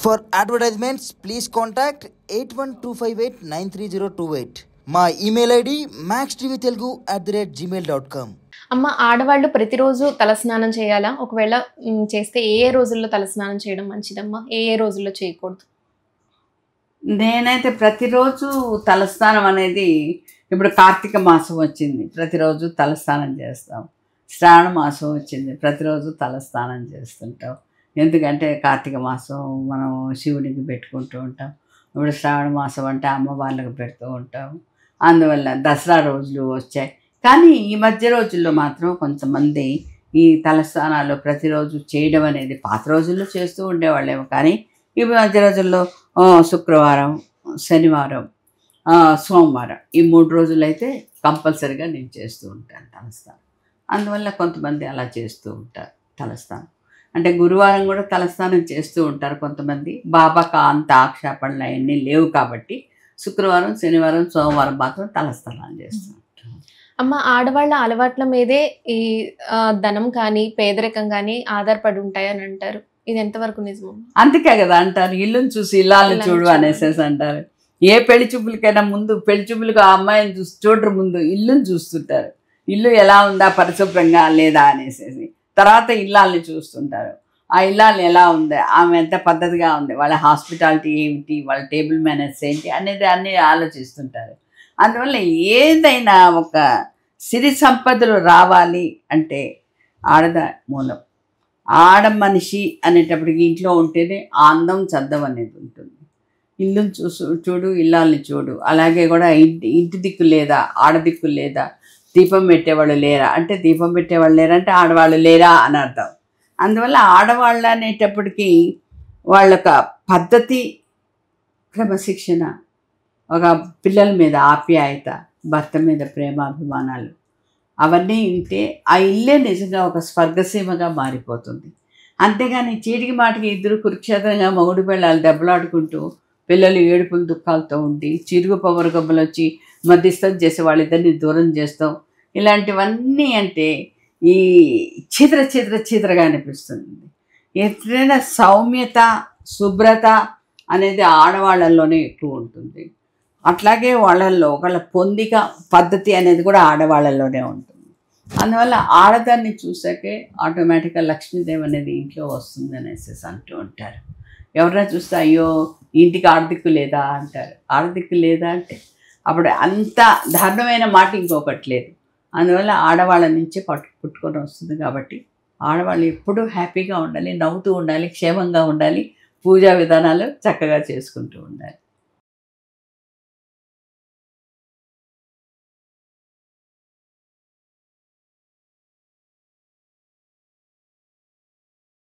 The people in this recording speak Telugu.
For advertisements, please contact 8125893028. మా ఈమెయిల్ ఐడి maxtvtelugu@gmail.com. అమ్మ, ఆడవాళ్ళు ప్రతిరోజు తలస్నానం చేయాలా? ఒకవేళ చేస్తే ఏ ఏ రోజుల్లో తలస్నానం చేయడం మంచిదమ్మా? ఏ ఏ రోజుల్లో చేయకూడదు? నేనైతే ప్రతిరోజు తలస్నానం అనేది, ఇప్పుడు కార్తీక మాసం వచ్చింది, ప్రతిరోజు తలస్నానం చేస్తాం. శ్రావణ మాసం వచ్చింది, ప్రతిరోజు తలస్నానం చేస్తుంటాం. ఎందుకంటే కార్తీక మాసం మనం శివుడికి పెట్టుకుంటూ ఉంటాం. ఇప్పుడు శ్రావణ మాసం అంటే అమ్మవార్లకు పెడుతూ ఉంటాం. అందువల్ల దసరా రోజులు వచ్చాయి. కానీ ఈ మధ్య రోజుల్లో మాత్రం కొంతమంది ఈ తలస్నానాలు ప్రతిరోజు చేయడం అనేది పాత రోజుల్లో చేస్తూ ఉండేవాళ్ళేమో, కానీ ఈ మధ్య రోజుల్లో శుక్రవారం, శనివారం, సోమవారం ఈ 3 రోజులైతే కంపల్సరీగా నేను చేస్తూ ఉంటాను తలస్నానం. అందువల్ల కొంతమంది అలా చేస్తూ ఉంటారు తలస్నానం. అంటే గురువారం కూడా తలస్నానం చేస్తూ ఉంటారు కొంతమంది. బాబాకు అంత ఆక్షేపణలు అవన్నీ లేవు కాబట్టి శుక్రవారం, శనివారం, సోమవారం మాత్రం తలస్నానం చేస్తూ ఉంటారు. అమ్మ, ఆడవాళ్ళ అలవాట్ల మీదే ఈ ధనం కానీ పేదరికం కానీ ఆధారపడి ఉంటాయని అంటారు. ఇది ఎంతవరకు నిజం? అందుకే కదా అంటారు, ఇల్లుని చూసి ఇల్లాలని చూడు అనేసేసి అంటారు. ఏ పెళ్లి చూపులకైనా ముందు పెళ్లి చూపులకు ఆ అమ్మాయిని చూసి చూడరు, ముందు ఇల్లుని చూస్తుంటారు. ఇల్లు ఎలా ఉందా, పరిశుభ్రంగా లేదా అనేసి. తర్వాత ఇల్లాలని చూస్తుంటారు. ఆ ఇల్లాలు ఎలా ఉంది, ఆమె ఎంత పద్ధతిగా ఉంది, వాళ్ళ హాస్పిటాలిటీ ఏమిటి, వాళ్ళ టేబుల్ మేనర్స్ ఏంటి అనేది అన్నీ ఆలోచిస్తుంటారు. అందువల్ల ఏదైనా ఒక సిరి సంపదలు రావాలి అంటే ఆడద మూలం. ఆడ మనిషి అనేటప్పటికి ఇంట్లో ఉంటేనే అందం చద్దం అనేది ఉంటుంది. ఇల్లుని చూడు, ఇల్లాలని చూడు. అలాగే కూడా ఇంటి దిక్కు లేదా, ఆడదిక్కు లేదా, దీపం పెట్టేవాళ్ళు లేరా అంటే దీపం పెట్టేవాళ్ళు లేరా అంటే ఆడవాళ్ళు లేరా అని అర్థం. అందువల్ల ఆడవాళ్ళు అనేటప్పటికీ వాళ్ళొక పద్ధతి, క్రమశిక్షణ, ఒక పిల్లల మీద ఆప్యాయత, భర్త మీద ప్రేమాభిమానాలు అవన్నీ ఉంటే ఆ ఇల్లే నిజంగా ఒక స్వర్గసీమగా మారిపోతుంది. అంతేగాని చీటికి మాటికి ఇద్దరు కురుక్షేత్రంగా మొగుడు పిల్లలు దెబ్బలాడుకుంటూ పిల్లలు ఏడుపులు దుఃఖాలతో ఉండి చిరుగు పవర్ గబ్బలు వచ్చి మధ్యస్థం చేసే వాళ్ళిద్దరిని దూరం చేస్తాం. ఇలాంటివన్నీ అంటే ఈ చీదరగా అనిపిస్తుంది. ఎప్పుడైనా సౌమ్యత, శుభ్రత అనేది ఆడవాళ్ళల్లోనే ఎక్కువ ఉంటుంది. అట్లాగే వాళ్ళల్లో ఒకళ్ళ పొందిక, పద్ధతి అనేది కూడా ఆడవాళ్ళల్లోనే ఉంటుంది. అందువల్ల ఆడదాన్ని చూసాకే ఆటోమేటిక్గా లక్ష్మీదేవి అనేది ఇంట్లో వస్తుంది అనేసి అంటూ ఉంటారు. ఎవరైనా చూస్తే అయ్యో ఇంటికి ఆడదిక్కు లేదా అంటారు. ఆడదిక్కు లేదా అంటే అప్పుడు అంత దారుణమైన మాట ఇంకొకటి లేదు. అందువల్ల ఆడవాళ్ళ నుంచే పుట్టుకొని వస్తుంది. కాబట్టి ఆడవాళ్ళు ఎప్పుడూ హ్యాపీగా ఉండాలి, నవ్వుతూ ఉండాలి, క్షేమంగా ఉండాలి, పూజా విధానాలు చక్కగా చేసుకుంటూ ఉండాలి.